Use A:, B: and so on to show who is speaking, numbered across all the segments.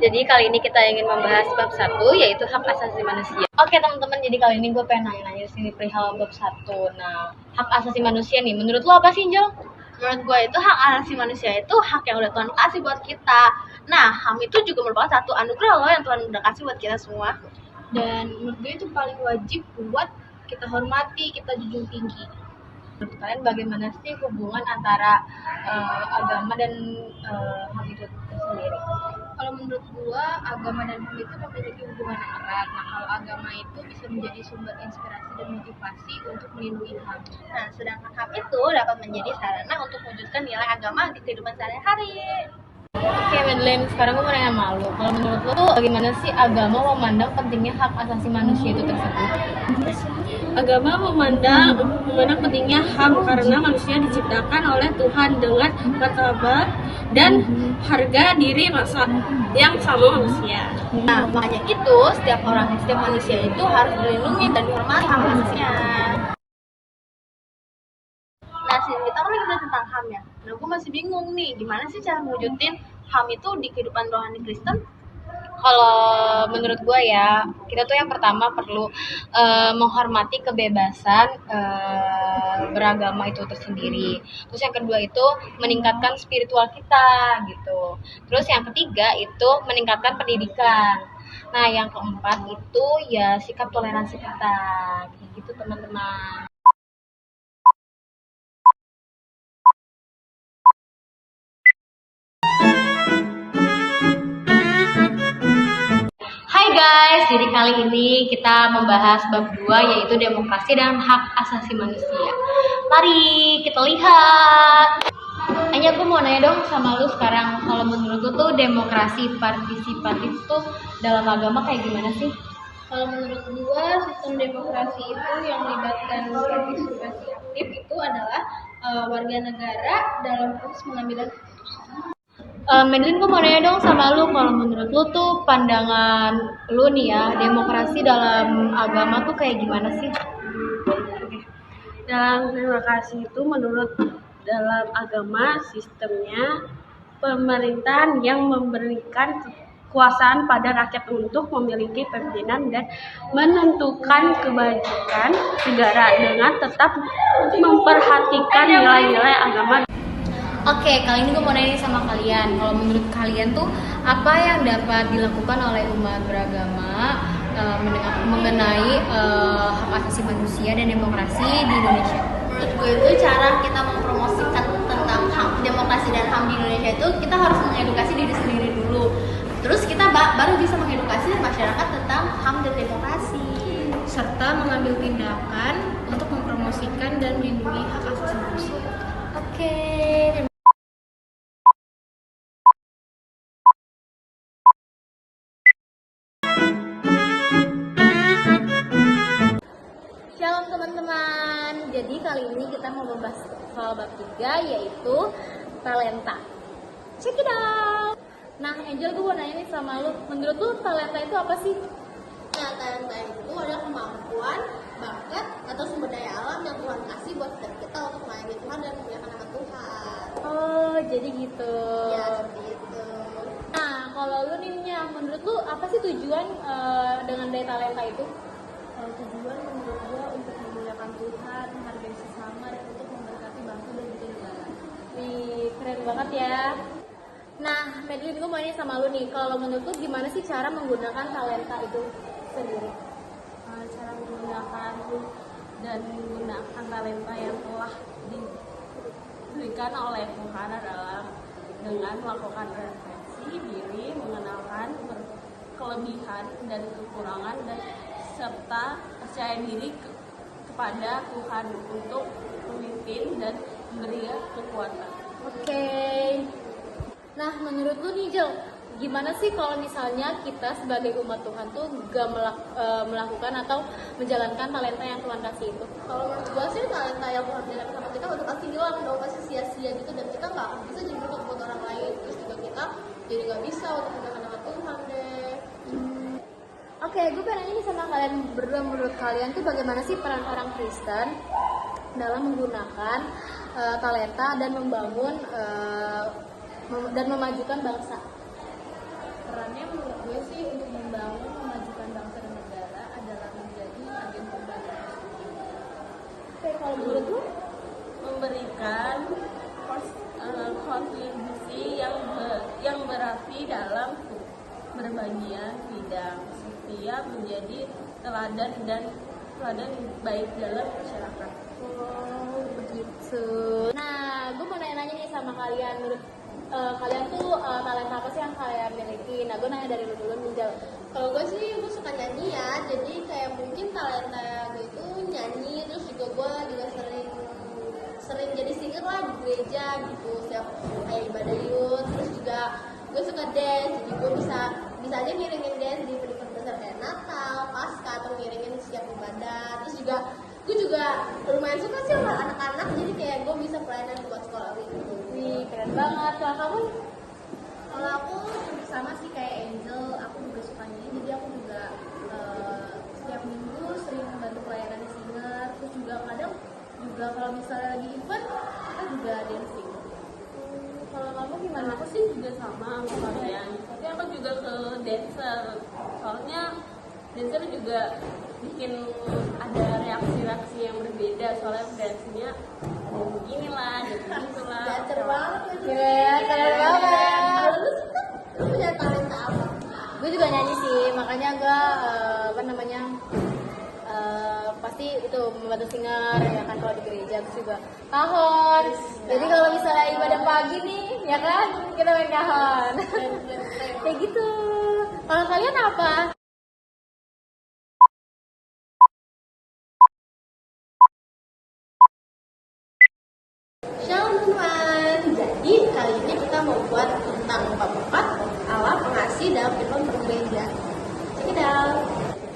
A: Jadi kali ini kita ingin membahas bab 1 yaitu hak asasi manusia. Oke teman-teman, jadi kali ini gue pengen nanya-nanya sini perihal bab 1. Nah, hak asasi manusia nih, menurut lo apa sih, Jel?
B: Menurut gue itu hak asasi manusia itu hak yang udah Tuhan kasih buat kita. Nah, HAM itu juga merupakan satu anugerah loh yang Tuhan udah kasih buat kita semua. Dan menurut gue itu paling wajib buat kita hormati, kita junjung tinggi.
A: Menurut kalian bagaimana sih hubungan antara agama dan HAM itu sendiri?
B: Kalau menurut gua, agama dan HAM itu memiliki hubungan yang erat. Nah, kalau agama itu bisa menjadi sumber inspirasi dan motivasi untuk melindungi HAM. Nah, sedangkan HAM itu dapat menjadi sarana untuk mewujudkan nilai agama di kehidupan sehari-hari.
A: Oke, Madeline, sekarang gue mau nanya sama lo. Kalau menurut lo tuh bagaimana sih agama memandang pentingnya hak asasi manusia itu tersebut?
C: Agama memandang pentingnya HAM karena manusia diciptakan oleh Tuhan dengan martabat dan harga diri yang sama manusia.
B: Nah, makanya itu setiap manusia itu harus dilindungi dan dihormati hak asasinya. Nah, kita kan lagi belajar tentang HAM ya. Nah, gue masih bingung nih, gimana sih cara mewujudin HAM itu di kehidupan rohani Kristen?
A: Kalau menurut gue ya, kita tuh yang pertama perlu menghormati kebebasan beragama itu tersendiri. Terus yang kedua itu meningkatkan spiritual kita gitu. Terus yang ketiga itu meningkatkan pendidikan. Nah, yang keempat itu ya sikap toleransi kita. Gitu teman-teman. Hai guys, jadi kali ini kita membahas bab 2 yaitu demokrasi dan hak asasi manusia. Mari kita lihat. Hanya aku mau nanya dong sama lu sekarang, kalau menurut lu tuh demokrasi partisipatif tuh dalam agama kayak gimana sih?
B: Kalau menurut gua, sistem demokrasi itu yang melibatkan partisipasi aktif itu adalah warga negara dalam proses pengambilan keputusan.
A: Madeline, gue mau nanya dong sama lu, kalau menurut lu tuh pandangan lu nih ya, demokrasi dalam agama tuh kayak gimana sih?
C: Dalam demokrasi itu menurut dalam agama sistemnya pemerintahan yang memberikan kekuasaan pada rakyat untuk memiliki pimpinan dan menentukan kebajikan negara dengan tetap memperhatikan nilai-nilai agama.
A: Oke, kali ini gue mau nanya sama kalian. Kalau menurut kalian tuh apa yang dapat dilakukan oleh umat beragama mengenai hak asasi manusia dan demokrasi di Indonesia?
B: Menurut gue itu cara kita mempromosikan tentang demokrasi dan HAM di Indonesia itu kita harus mengedukasi diri sendiri dulu. Terus kita baru bisa mengedukasi masyarakat tentang HAM dan demokrasi.
D: Serta mengambil tindakan untuk mempromosikan dan melindungi hak asasi manusia.
A: Oke. Shalom teman-teman. Jadi kali ini kita mau membahas soal bab 3 yaitu talenta. Check it out. Nah, Angel, gue mau nanya nih sama lu. Menurut lu talenta itu apa sih?
B: Nah, talenta itu adalah kemampuan, bakat, atau sumber daya alam yang Tuhan kasih buat kita untuk melayani Tuhan dan memuliakan nama Tuhan.
A: Oh, jadi gitu.
B: Ya, seperti itu.
A: Nah, kalau lu nih, menurut lu apa sih tujuan dengan daya talenta itu?
D: Tujuan menurut gua untuk memuliakan Tuhan, menghargai sesama, dan untuk memberkati bangsa dan juga negara.
A: Wih, keren banget ya. Nah, Madeline, gue mau nanya sama lu nih, kalau menurut lu gimana sih cara menggunakan talenta itu sendiri?
D: Cara menggunakan dan menggunakan talenta yang telah diberikan oleh Tuhan adalah dengan melakukan refleksi diri, mengenalkan kelebihan dan kekurangan dan serta percaya diri kepada Tuhan untuk memimpin dan memberi kekuatan.
A: Oke. Nah, menurut lu nih, Jel, gimana sih kalau misalnya kita sebagai umat Tuhan tuh gak melakukan atau menjalankan talenta yang Tuhan kasih itu?
B: Kalau menurut gue sih talenta yang Tuhan berikan sama kita udah pasti hilang dong, pasti sia-sia gitu, dan kita nggak bisa jadi berkat buat orang lain. Terus juga kita jadi nggak bisa untuk memuliakan nama Tuhan deh.
A: Oke, gue pengen nanya nih sama kalian berdua, menurut kalian tuh bagaimana sih peran orang Kristen dalam menggunakan talenta dan membangun dan memajukan bangsa?
D: perannya menurut gue sih untuk membangun memajukan bangsa dan negara adalah menjadi agen perubahan. Oke, kalau menurut lo?
C: Memberikan kontribusi yang berarti dalam berbagai bidang, setiap menjadi teladan baik dalam masyarakat.
D: Oh, begitu. Nah, gue mau nanya-nanya nih sama kalian. Menurut kalian tuh talenta apa sih yang kalian miliki? Nah, gue nanya dari lu dulu, Minjal.
B: Kalau gue sih gue suka nyanyi ya, jadi kayak mungkin talenta gue itu nyanyi, terus juga sering jadi singer lah di gereja gitu, setiap kayak ibadah youth. Terus juga gue suka dance, jadi gue bisa aja ngiringin dance di event besar kayak Natal, Paskah, atau ngiringin setiap ibadah. Terus juga gue juga lumayan suka sih sama anak-anak, jadi kayak gue bisa pelayanan buat sekolah gitu.
D: Wih, keren banget. Kalau kamu?
B: Kalau aku sama sih kayak Angel, aku juga suka nyanyi, jadi aku juga setiap minggu sering membantu pelayanan di singer. Terus juga kadang juga kalau misalnya lagi event kita juga dancing.
D: Kalau kamu gimana?
C: Aku sih juga sama kalian, tapi aku juga ke dancer. Soalnya dancer juga bikin ada reaksi-reaksi yang berbeda. Soalnya dansinya ada begini lah, ada begitu lah.
B: Dancer banget gitu.
D: Iya, keren banget.
B: Kalau lu sih kan, lu punya talenta apa?
D: Gue juga nyanyi sih, makanya gue pasti itu membantu singer ya kan kalau di gereja. Terus juga kahon. Jadi kalau misalnya ibadah pagi nih, ya kan kita main kahon. Kayak gitu. Kalau kalian apa?
B: Shalom teman, jadi kali ini kita mau buat tentang bab 4 Allah pengasih dalam kehidupan bergereja. Check it out.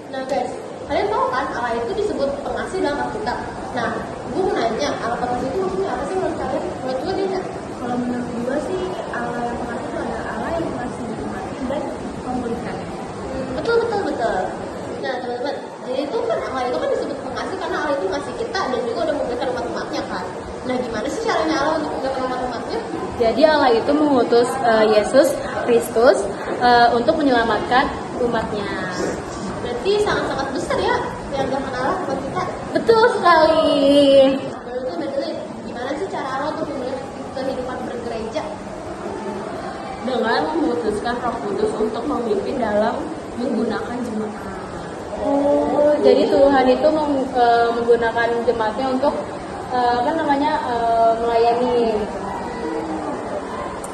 B: Nah guys, kalian tahu kan Allah itu disebut pengasih dalam Alkitab. Nah, gue mau nanya, Allah pengasih itu maksudnya apa sih menurut kalian? Menurut gue dia nggak?
D: Kalau menurut gue sih Allah yang pengasih itu adalah Allah yang masih dinikmati dan memulihkan.
B: Betul. Nah teman-teman, jadi itu kan Allah itu kan disebut pengasih karena Allah itu ngasih kita dan juga udah memberikan umat-umatnya kan. Nah gimana sih caranya Allah untuk memberikan umat-umatnya?
D: Jadi Allah itu mengutus Yesus Kristus untuk menyelamatkan umatnya.
B: Berarti sangat-sangat besar ya yang Tuhan Allah buat kita.
D: Betul sekali.
B: Betul. Gimana sih cara Allah untuk memulihkan kehidupan bergereja?
C: Dengan memutuskan Roh Kudus untuk memimpin dalam menggunakan jemaat.
D: Oh, jadi Tuhan itu menggunakan jemaatnya untuk melayani.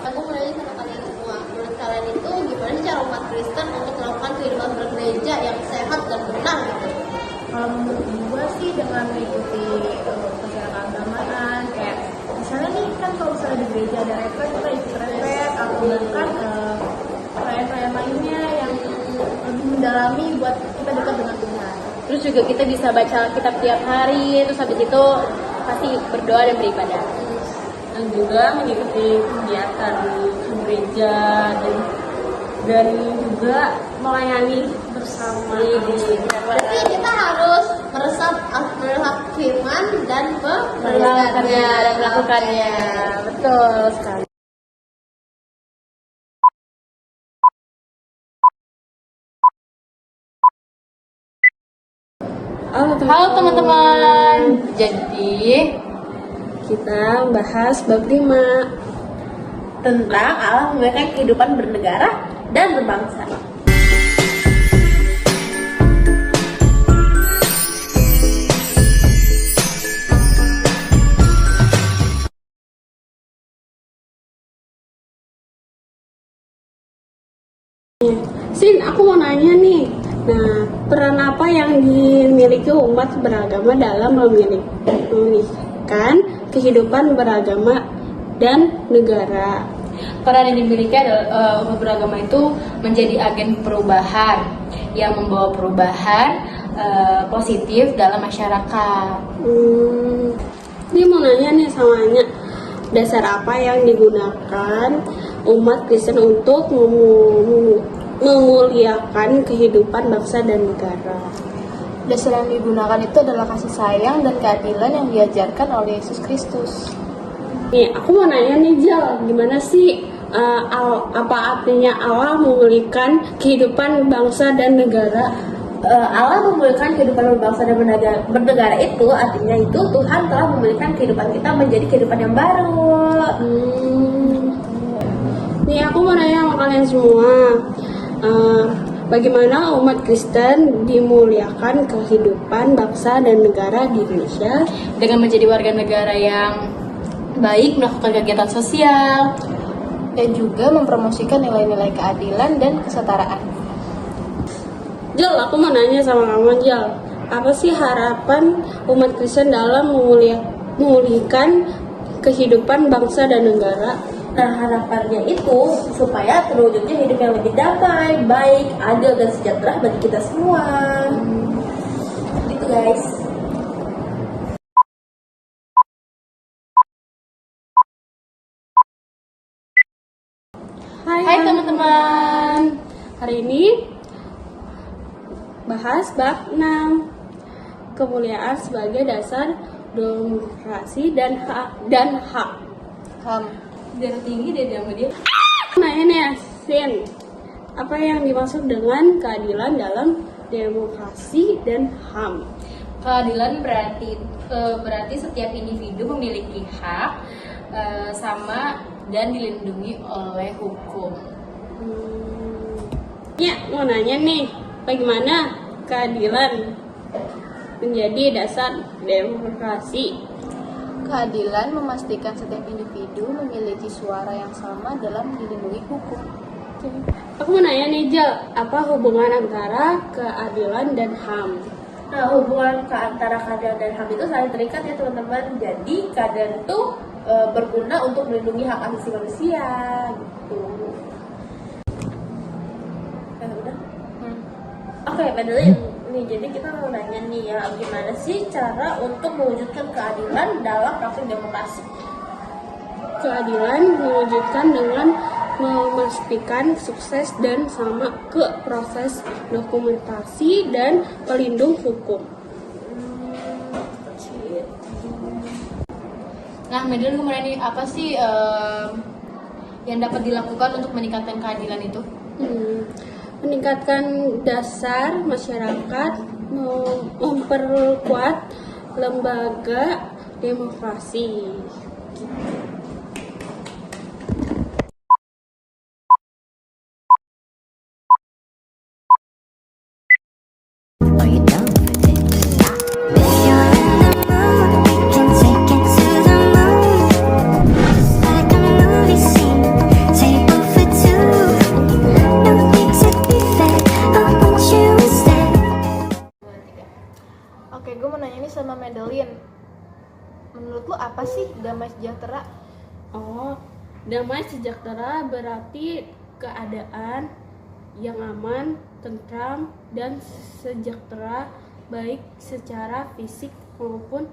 B: Aku mau nanya sama kalian semua, menurut kalian itu gimana sih cara umat Kristen untuk melakukan kehidupan bergereja yang sehat dan benar gitu?
D: Kalau menurut gue sih dengan mengikuti acara keagamaan, kayak misalnya nih kan kalau misalnya di gereja ada retret, kita ikut retret atau bahkan perayaan-perayaan lainnya yang lebih mendalami buat kita dekat dengan Tuhan. Terus juga kita bisa baca kitab tiap hari, terus habis itu pasti berdoa dan beribadah.
C: Dan juga mengikuti kegiatan gereja dan juga melayani bersama.
B: Berarti kita harus meresap firman dan
D: melakukannya. Betul sekali. Halo teman-teman. Jadi kita bahas bab 5 tentang Allah memberikan kehidupan bernegara dan berbangsa. Sin, aku mau nanya nih. Nah, peran apa yang dimiliki umat beragama dalam memilihkan kehidupan beragama dan negara? Peran yang dimiliki adalah umat beragama itu menjadi agen perubahan yang membawa perubahan positif dalam masyarakat.
C: Ini mau nanya nih samanya, dasar apa yang digunakan umat Kristen untuk memuliakan kehidupan bangsa dan negara?
D: Dasar yang digunakan itu adalah kasih sayang dan keadilan yang diajarkan oleh Yesus Kristus.
C: Nih, aku mau nanya nih Jal, gimana sih Apa artinya Allah memulihkan kehidupan bangsa dan negara?
D: Allah memulihkan kehidupan berbangsa dan bernegara itu artinya itu Tuhan telah memulihkan kehidupan kita menjadi kehidupan yang baru.
C: Nih aku mau nanya sama kalian semua, bagaimana umat Kristen dimuliakan kehidupan bangsa dan negara di Indonesia
A: Dengan menjadi warga negara yang baik, melakukan kegiatan sosial,
B: Dan juga mempromosikan nilai-nilai keadilan dan kesetaraan.
C: Jel, aku mau nanya sama kamu, Jel. Apa sih harapan umat Kristen dalam memulihkan kehidupan bangsa dan negara?
D: Nah, harapannya itu supaya terwujudnya hidup yang lebih damai, baik, adil, dan sejahtera bagi kita semua. Gitu guys.
C: Hai teman-teman. Hari ini bahas bab 6. Kemuliaan sebagai dasar demokrasi dan hak.
A: darah tinggi dia sama dia.
C: Nah ini ya, Sin. Apa yang dimaksud dengan keadilan dalam demokrasi dan HAM?
A: Keadilan berarti setiap individu memiliki hak sama dan dilindungi oleh hukum.
C: Ya, mau nanya nih, bagaimana keadilan menjadi dasar demokrasi?
B: Keadilan memastikan setiap individu memiliki suara yang sama dalam dilindungi hukum.
C: Aku mau nanya nih, Jel, apa hubungan antara keadilan dan HAM?
D: Nah, hubungan antara keadilan dan HAM itu saling terikat ya teman-teman. Jadi keadilan itu berguna untuk melindungi hak asasi manusia gitu. Udah. Oke, Madeline. Nih, jadi kita mau nanya nih ya, gimana sih cara untuk mewujudkan keadilan dalam praktik demokrasi?
C: Keadilan mewujudkan dengan memastikan sukses dan sama ke proses dokumentasi dan pelindung hukum.
A: Nah, Madeline kemudian apa sih yang dapat dilakukan untuk meningkatkan keadilan itu?
C: Meningkatkan dasar masyarakat, memperkuat lembaga demokrasi.
E: Are you down with it? If you're in the mood, can take it to the moon. Like a movie scene, table for two. No need to be fair, I want you instead.
B: Oke, gue mau nanya nih sama Madeline. Menurut lu apa sih damai sejahtera?
C: Oh, damai sejahtera berarti keadaan yang aman, tentram, dan sejahtera baik secara fisik maupun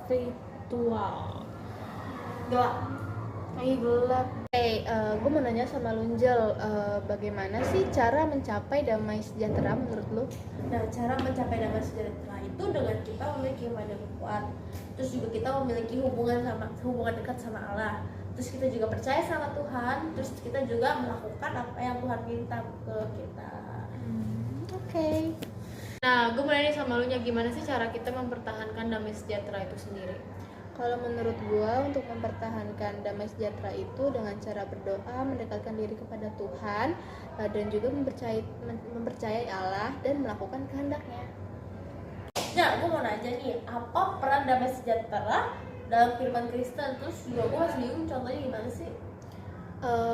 C: spiritual.
B: Gelap. Lagi gelap. Gue mau nanya sama Lunjel, bagaimana sih cara mencapai damai sejahtera menurut lu?
D: Nah, cara mencapai damai sejahtera itu dengan kita memiliki iman yang kuat. Terus juga kita memiliki hubungan dekat sama Allah. Terus kita juga percaya sama Tuhan. Terus kita juga melakukan apa yang Tuhan minta ke kita.
B: Oke.
A: Nah, gue mulai nih sama lu nya, gimana sih cara kita mempertahankan damai sejahtera itu sendiri?
B: Kalau menurut gue, untuk mempertahankan damai sejahtera itu dengan cara berdoa, mendekatkan diri kepada Tuhan, dan juga mempercayai Allah dan melakukan kehendaknya.
D: Nah, gue mau nanya nih, apa peran damai sejahtera dalam kehidupan Kristen? Terus juga gue masih bingung contohnya gimana sih?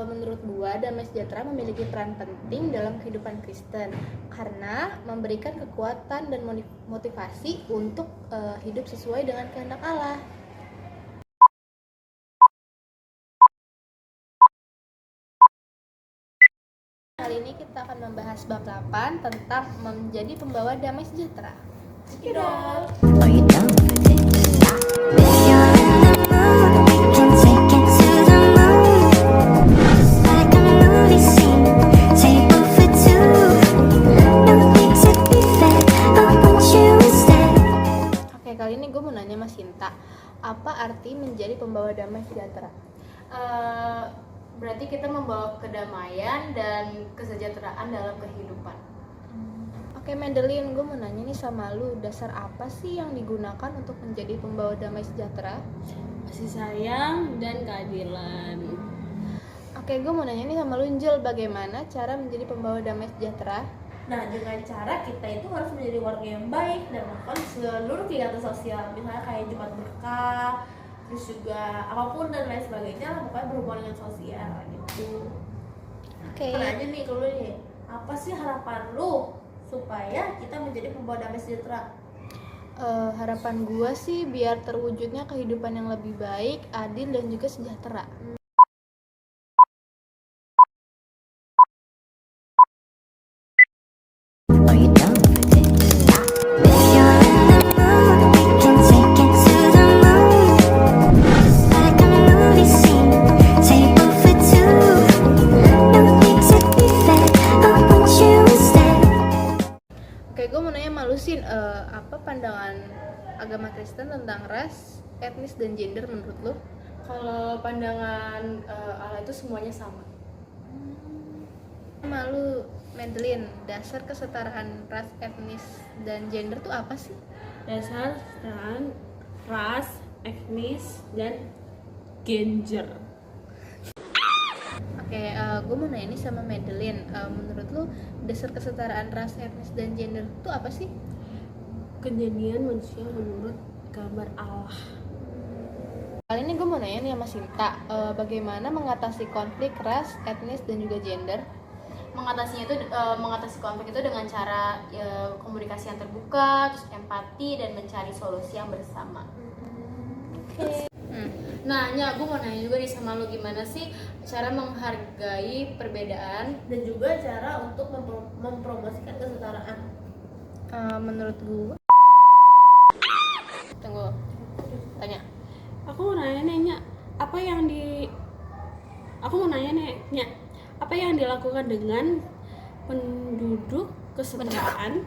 B: Menurut gua, damai sejahtera memiliki peran penting dalam kehidupan Kristen karena memberikan kekuatan dan motivasi untuk hidup sesuai dengan kehendak Allah. Kali ini kita akan membahas bab 8 tentang menjadi pembawa damai sejahtera.
E: Are you down with it? If you're in the mood, can take it to the moon. Like a movie scene, table for two. No need to be fair, I want you instead.
B: Oke, kali ini gue mau nanya Mas Sinta, apa arti menjadi pembawa damai sejahtera?
A: Berarti kita membawa kedamaian dan kesejahteraan dalam kehidupan.
D: Oke Madeline, gue mau nanya nih sama lu, dasar apa sih yang digunakan untuk menjadi pembawa damai sejahtera?
C: Kasih sayang dan keadilan.
D: Oke, gue mau nanya nih sama lu Angel, bagaimana cara menjadi pembawa damai sejahtera?
B: Nah, dengan cara kita itu harus menjadi warga yang baik dan melakukan seluruh kegiatan sosial, misalnya kayak Jumat Berkah, terus juga apapun dan lain sebagainya lah, pokoknya berhubungan dengan sosial gitu.
D: Oke.
B: Nanya nih ke lu nih, apa sih harapan lu supaya kita menjadi pembawa damai sejahtera?
D: Harapan gue sih biar terwujudnya kehidupan yang lebih baik, adil dan juga sejahtera.
E: Are you done with it? If you're in the mood, we can take it to the moon. Just like a movie scene, table for two. No need to be fair, I want you instead.
D: Oke, gue mau nanya sama lu Sin, apa pandangan agama Kristen tentang ras, etnis dan gender menurut lu?
A: Kalau pandangan Allah itu semuanya sama.
D: Sama lu Madeline, dasar kesetaraan ras, etnis dan gender tuh apa sih?
C: Dasar kesetaraan ras, etnis, dan gender.
D: Oke, gue mau nanya nih sama Madeline, menurut lu dasar kesetaraan ras, etnis dan gender tuh apa sih?
C: Kejadian manusia menurut gambar Allah.
D: Kali ini gue mau nanya nih sama Sinta, bagaimana mengatasi konflik ras, etnis dan juga gender?
A: Mengatasi konflik itu dengan cara komunikasi yang terbuka, terus empati dan mencari solusi yang bersama. Nah, gue mau nanya juga nih sama lu, gimana sih cara menghargai perbedaan?
B: Dan juga cara untuk mempromosikan kesetaraan.
D: Menurut gue, tunggu, tanya.
C: Aku mau nanya apa yang dilakukan dengan penduduk kesetaraan?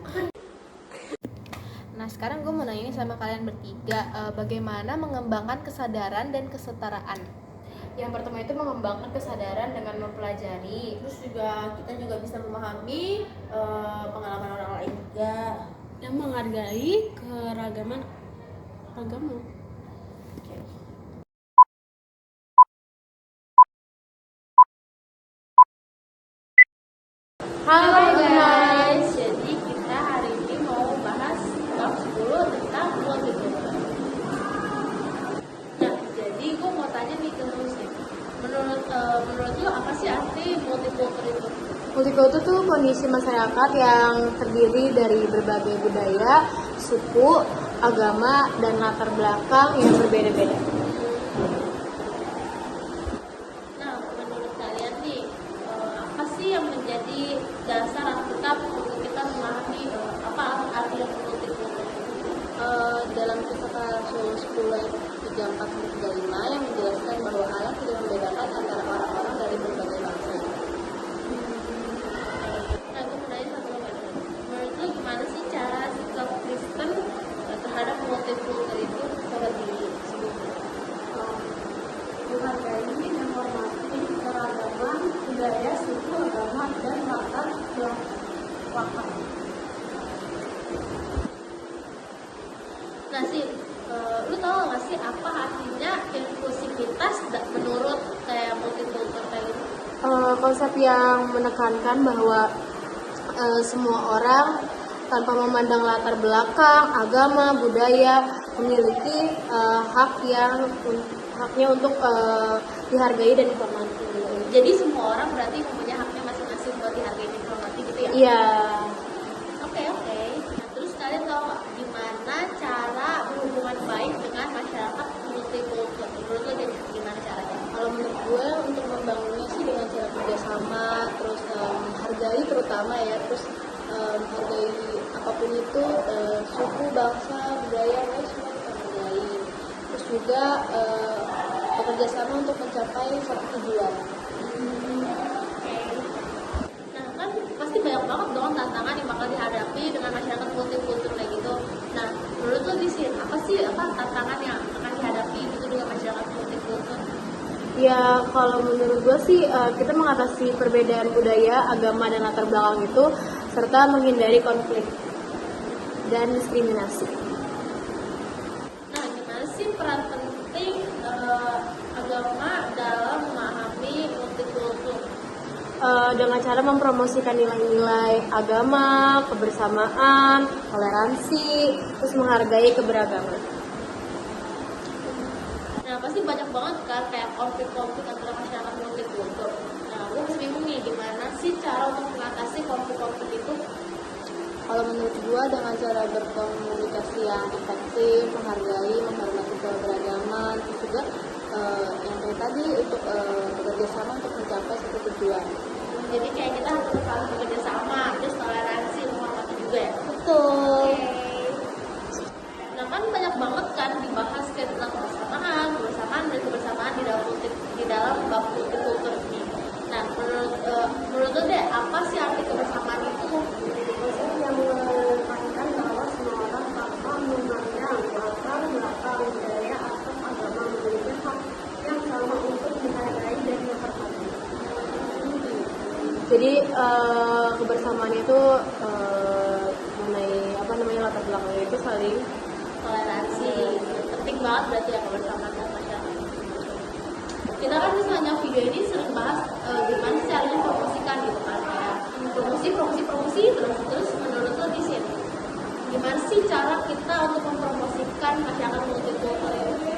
D: Nah sekarang gue mau nanya nih sama kalian bertiga, bagaimana mengembangkan kesadaran dan kesetaraan?
A: Yang pertama itu mengembangkan kesadaran dengan mempelajari.
B: Terus juga kita juga bisa memahami pengalaman orang lain juga.
C: Yang menghargai keragaman agama.
B: Halo guys, jadi kita hari ini mau bahas bab 10 tentang multikultur. Nah, jadi gue mau tanya nih ke lu sih, menurut lu apa sih arti multikultur itu?
A: Multikultur itu kondisi masyarakat yang terdiri dari berbagai budaya, suku, agama, dan latar belakang yang berbeda-beda.
B: Nah, menurut kalian nih, apa sih yang menjadi dasar Alkitab untuk kita memahami apa arti yang multikultur?
A: Dalam kisah Rasul 10 ayat 34-35 yang menjelaskan bahwa Allah tidak membedakan antara orang-orang dari berbagai bangsa.
B: Nah, gue mau nanya satu lagi. Menurut lu gimana sih cara sikap Kristen terhadap multikultur itu seperti sebelumnya?
C: Menghargai dan menghormati keragaman budaya, suku, agama, dan latar belakang.
B: Nah sih, lu tau gak sih apa artinya inklusivitas menurut kayak multikultur kayak gitu?
A: Konsep yang menekankan bahwa semua orang tanpa memandang latar belakang, agama, budaya memiliki haknya untuk dihargai dan dihormati.
B: Jadi semua orang berarti mempunyai haknya masing-masing buat dihargai dan dihormati gitu ya?
A: Iya.
B: Oke. Nah, terus kalian tau gak gimana cara berhubungan baik dengan masyarakat multikultur? Menurut lo gimana caranya?
A: Kalau menurut gue untuk membangunnya sih dengan cara kerjasama, terus menghargai terutama ya, terus menghargai apapun itu, suku, bangsa, budaya, semua kita hargai. Terus juga bekerja sama untuk mencapai satu tujuan.
B: Nah kan pasti banyak banget dong tantangan yang bakal dihadapi dengan masyarakat multikultur kayak gitu. Nah menurut lo di sini apa sih tantangan yang akan dihadapi gitu dengan masyarakat multikultur?
D: Ya kalau menurut gue sih kita mengatasi perbedaan budaya, agama dan latar belakang itu serta menghindari konflik dan diskriminasi.
C: Nah, gimana sih peran penting agama dalam memahami multikultur?
D: Dengan cara mempromosikan nilai-nilai agama, kebersamaan, toleransi, terus menghargai keberagaman.
C: Nah, pasti banyak banget kan kayak konflik-konflik antara masyarakat multikultur. Nah, gue masih bingung nih gimana sih cara untuk mengatasi konflik-konflik itu?
F: Kalau menurut gua dengan cara berkomunikasi yang efektif, menghargai, menghormati keberagaman, terus juga yang kayak tadi untuk bekerja sama untuk mencapai satu tujuan.
C: Jadi kayak kita harus saling bekerja sama, terus toleransi, menghormati juga ya.
F: Betul.
C: Nah, kan banyak banget kan dibahas kayak tentang kebersamaan dan kebersamaan di dalam bab multikultur ini. Nah, menurut lo deh, apa sih arti kebersamaan itu?
D: Yang menekankan bahwa semua orang tanpa memandang latar belakang budaya atau agama memiliki hak yang sama untuk menghargai dan menghormati. Jadi kebersamaan itu mengenai latar belakangnya itu saling
C: Toleransi penting banget berarti ya kebersamaan dan masyarakat. Kita kan misalnya video ini sering bahas gimana sih caranya promosikan gitu kan, kayak promosi terus menurut lo di sini gimana sih cara kita untuk mempromosikan masyarakat multikultur ini?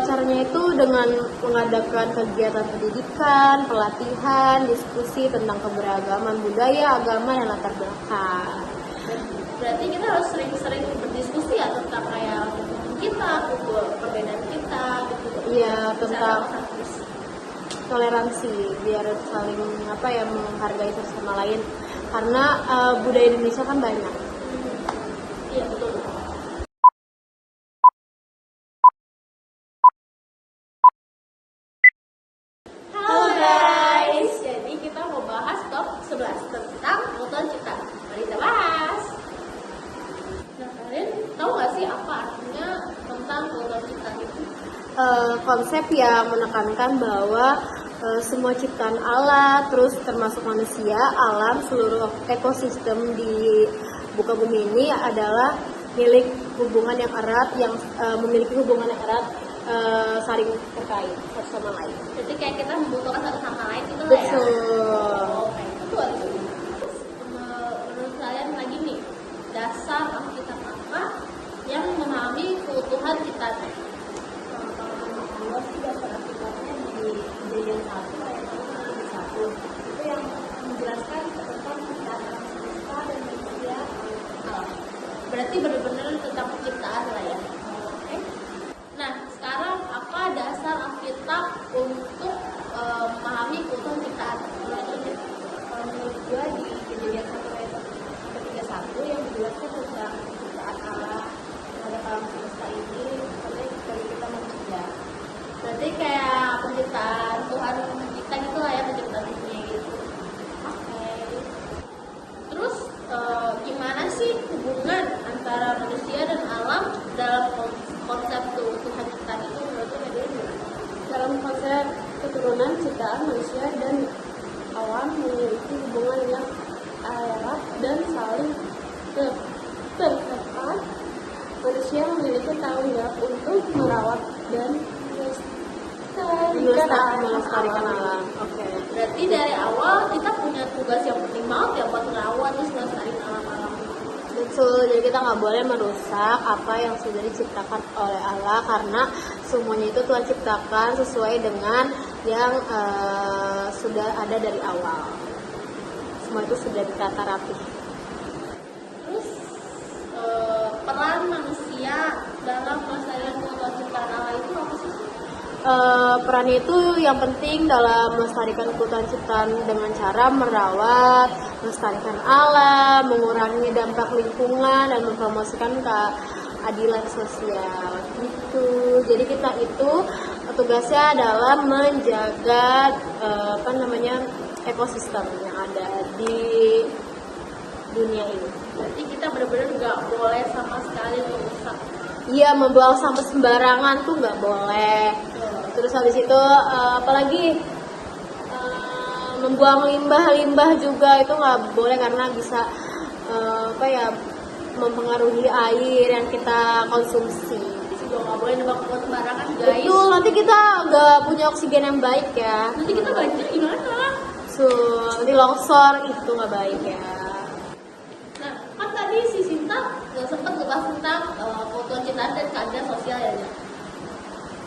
D: Caranya itu dengan mengadakan kegiatan pendidikan, pelatihan, diskusi tentang keberagaman budaya, agama, dan latar belakang.
C: Berarti kita harus sering-sering berdiskusi ya tentang kayak kita, perbedaan kita gitu.
D: Iya, tentang toleransi biar saling menghargai satu sama lain karena budaya Indonesia kan banyak.
C: Iya betul. Halo guys, jadi kita mau bahas top 11 tentang kultur cipta. Mari kita bahas. Nah, kalian tahu nggak sih apa artinya tentang kultur cipta itu?
D: Konsep yang menekankan bahwa semua ciptaan Allah, terus termasuk manusia, alam, seluruh ekosistem di muka bumi ini adalah milik hubungan yang erat, yang memiliki hubungan yang erat, saling terkait satu sama lain.
C: Jadi kayak kita membutuhkan satu sama lain gitu lah ya.
D: Betul.
C: Oke, betul. Terus, menurut kalian lagi nih, dasar Alkitab apa yang memahami keutuhan kita?
F: Gua sih dasar akibatnya di Kejadian 1 ayat 1 itu yang menjelaskan tentang penciptaan alam semesta dan manusia alam.
C: Berarti benar-benar tentang penciptaan lah ya. Oke. Nah, sekarang apa dasar Alkitab untuk memahami keutuhan ciptaan?
F: Menurut gua di Kejadian 1 ayat 31 yang menjelaskan tentang penciptaan Allah terhadap alam semesta ini sebagai kita manusia.
C: Berarti kayak penciptaan Tuhan kita gitu lah ya, penciptaan dunia gitu. Oke. Terus gimana sih hubungan antara manusia dan alam dalam konsep keutuhan ciptaan itu menurut lo dulu?
F: Dalam konsep keturunan ciptaan manusia dan alam memiliki hubungan yang erat dan saling terkait. Manusia memiliki tanggung jawab untuk merawat dan
D: melestarikan alam. Oke.
C: Berarti dari awal kita punya tugas yang penting banget ya buat merawat terus melestarikan alam-alam.
D: Betul, jadi kita nggak boleh merusak apa yang sudah diciptakan oleh Allah karena semuanya itu Tuhan ciptakan sesuai dengan yang sudah ada dari awal. Semua itu sudah ditata rapi.
C: Terus peran manusia dalam melestarikan keutuhan ciptaan Allah itu apa sih?
D: Perannya itu yang penting dalam melestarikan keutuhan ciptaan dengan cara merawat, melestarikan alam, mengurangi dampak lingkungan dan mempromosikan keadilan sosial gitu. Jadi kita itu tugasnya adalah menjaga ekosistem yang ada di dunia ini.
C: Berarti kita benar-benar nggak boleh sama sekali merusak.
D: Iya, membuang sampah sembarangan tuh nggak boleh. Terus habis itu apalagi membuang limbah juga itu nggak boleh karena bisa mempengaruhi air yang kita konsumsi.
C: Juga nggak boleh nembak buat sembarangan guys.
D: Betul, nanti kita nggak punya oksigen yang baik ya.
C: Nanti kita banjir gimana?
D: Nanti longsor itu nggak baik ya.
C: Nah, kan tadi si Sinta sempat ngebahas tentang kebutuhan ciptaan dan keadilan sosial ya.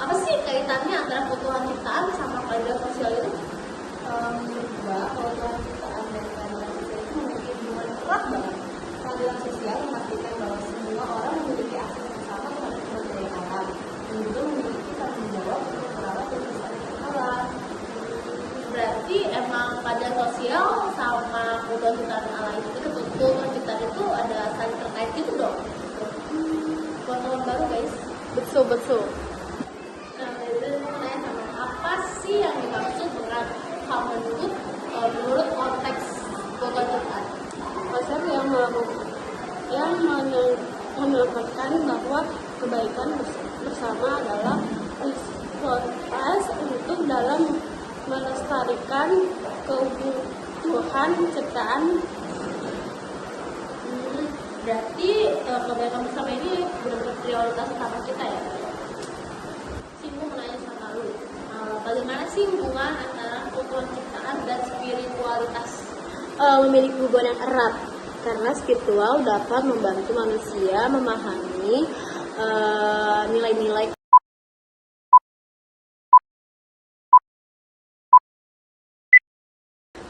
C: Apa sih kaitannya antara kebutuhan ciptaan sama keadilan sosial itu?
F: Kebutuhan ciptaan dan keadilan sosial itu memiliki hubungan erat banget. Keadilan sosial memastikan bahwa semua orang memiliki akses yang sama terhadap sumber daya alam dan juga memiliki tanggung jawab untuk merawat dan melestarikan alam.
C: Berarti emang keadilan sosial sama kebutuhan ciptaan alam itu kebutuhan ciptaan itu ada saling terkait gitu dong. Pengetahuan baru guys.
D: Betul.
C: Nah, itu mau nanya sama apa sih yang dimaksud dengan hal menurut konteks kebutuhan ciptaan?
D: Pasar yang menekankan bahwa kebaikan bersama adalah prioritas untuk dalam melestarikan kebutuhan ciptaan.
C: Berarti kebaikan bersama ini benar-benar prioritas utama kita ya. Singgung menanya sama lu, bagaimana sih hubungan antara kebutuhan ciptaan dan spiritualitas?
D: Memiliki hubungan yang erat karena spiritual dapat membantu manusia memahami nilai-nilai.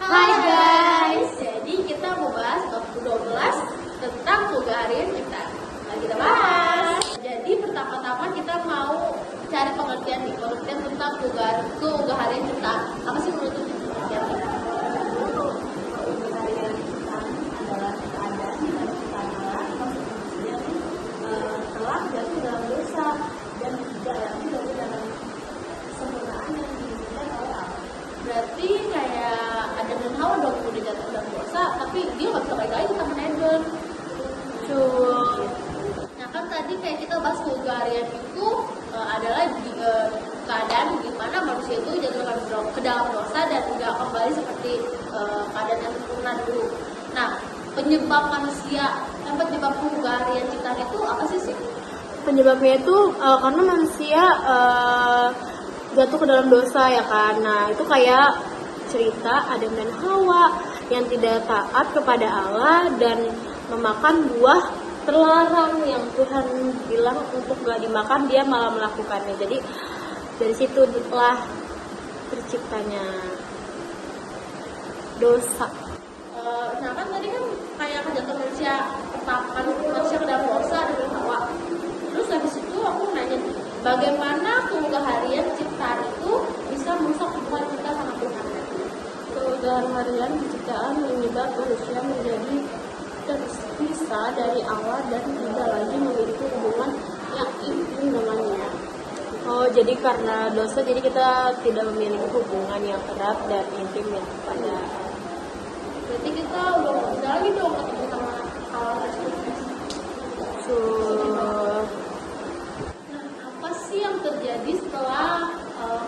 C: Hai guys, jadi kita mau bahas bab 12 tentang tugas harian kita. Nah, kita bahas. Jadi pertama-tama kita mau cari pengertian tentang tugas harian kita. Apa sih menurut pengertian kita?
F: Adalah keadaan dan kesadaran manusia telah jatuh dalam dosa dan tidak lagi jatuh dalam kesempurnaan yang diinginkan oleh Allah.
C: Berarti kayak Adam dan Hawa dong udah jatuh dalam dosa, tapi dia nggak bisa baik lagi sama Eden. Nah kan tadi kayak kita bahas vulgarian itu adalah keadaan di mana manusia itu jatuh ke dalam dosa dan nggak kembali seperti keadaan yang sempurna dulu. Nah penyebab vulgarian ciptaan itu apa sih?
D: Penyebabnya itu karena manusia jatuh ke dalam dosa ya kan. Nah itu kayak cerita Adam dan Hawa yang tidak taat kepada Allah dan memakan buah terlarang yang Tuhan bilang untuk gak dimakan, dia malah melakukannya. Jadi dari situ telah terciptanya dosa.
C: Nah kan tadi kan kayak kejatuhan manusia ke dalam dosa dan Hawa. Terus habis itu aku nanya, bagaimana harian ciptaan itu bisa merusak hubungan kita sama Tuhan?
D: Harian penciptaan menyebabkan manusia menjadi terpisah dari Allah dan tidak lagi memiliki hubungan yang intim dengannya. Oh, jadi karena dosa, jadi kita tidak memiliki hubungan yang erat dan intim ya kepada.
C: Berarti kita udah nggak bisa lagi dong ketemu sama Allah Kristus. Nah, apa sih yang terjadi setelah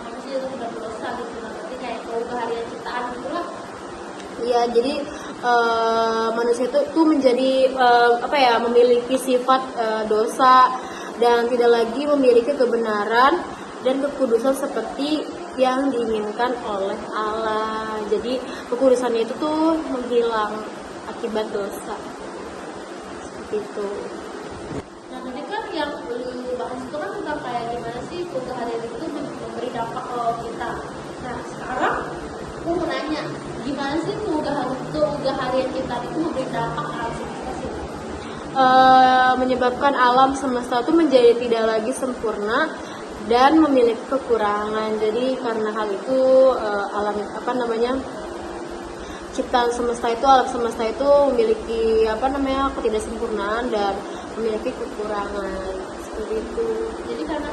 C: manusia itu sudah berdosa gitu? Berarti kayak harian ciptaan itulah.
D: Iya, jadi manusia itu menjadi memiliki sifat dosa dan tidak lagi memiliki kebenaran dan kekudusan seperti yang diinginkan oleh Allah. Jadi kekudusannya itu tuh menghilang akibat dosa. Seperti itu.
C: Nah tadi kan yang lu bahas itu kan tentang kayak gimana sih harian itu memberi dampak ke kita. Nah sekarang aku mau nanya, gimana sih harian kita itu memberi dampak ke alam semesta sih?
D: Menyebabkan alam semesta itu menjadi tidak lagi sempurna dan memiliki kekurangan. Jadi karena hal itu ciptaan semesta itu, alam semesta itu memiliki ketidaksempurnaan dan memiliki kekurangan seperti itu.
C: Jadi karena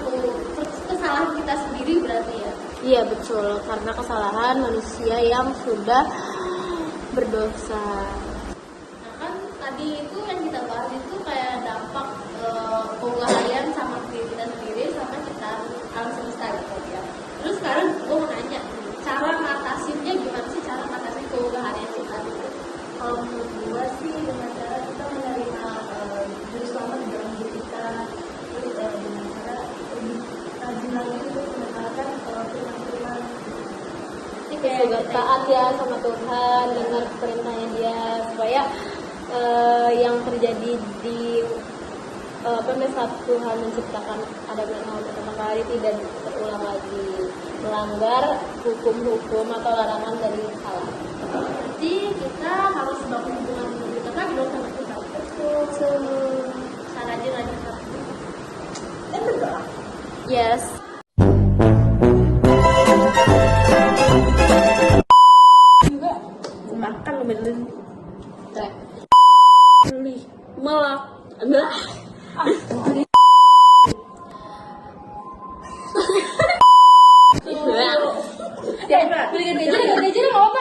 C: kesalahan kita sendiri berarti ya?
D: Iya betul, karena kesalahan manusia yang sudah berdosa.
C: Nah kan tadi itu yang kita bahas itu kayak dampak harian sama diri kita sendiri sama ciptaan alam semesta gitu ya.
B: sekarang gue mau nanya, cara ngatasinnya gimana sih, cara ngatasin keluhannya kita itu?
D: Kalau menurut gue sih dengan cara kita menerima juru selamat di dalam hidup kita, terus dengan cara lebih rajin lagi untuk mendengarkan firman-firman.
F: Kayak juga taat ya sama Tuhan, dengar perintahnya Dia, supaya yang terjadi di pada saat Tuhan menciptakan Adam dan Hawa pertama kali tidak terulang lagi, melanggar hukum-hukum atau larangan dari Allah.
B: Berarti kita harus bangun hubungan lebih dekat dong sama Tuhan.
D: Betul.
B: Cara rajin-rajin.
D: Dan berdoa.
F: Yes.
D: Juga makan lebih dulu.
F: Beli melak. Enggak.
B: Belikan gereja nggak apa?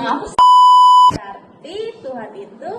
D: Apa sih? Berarti Tuhan itu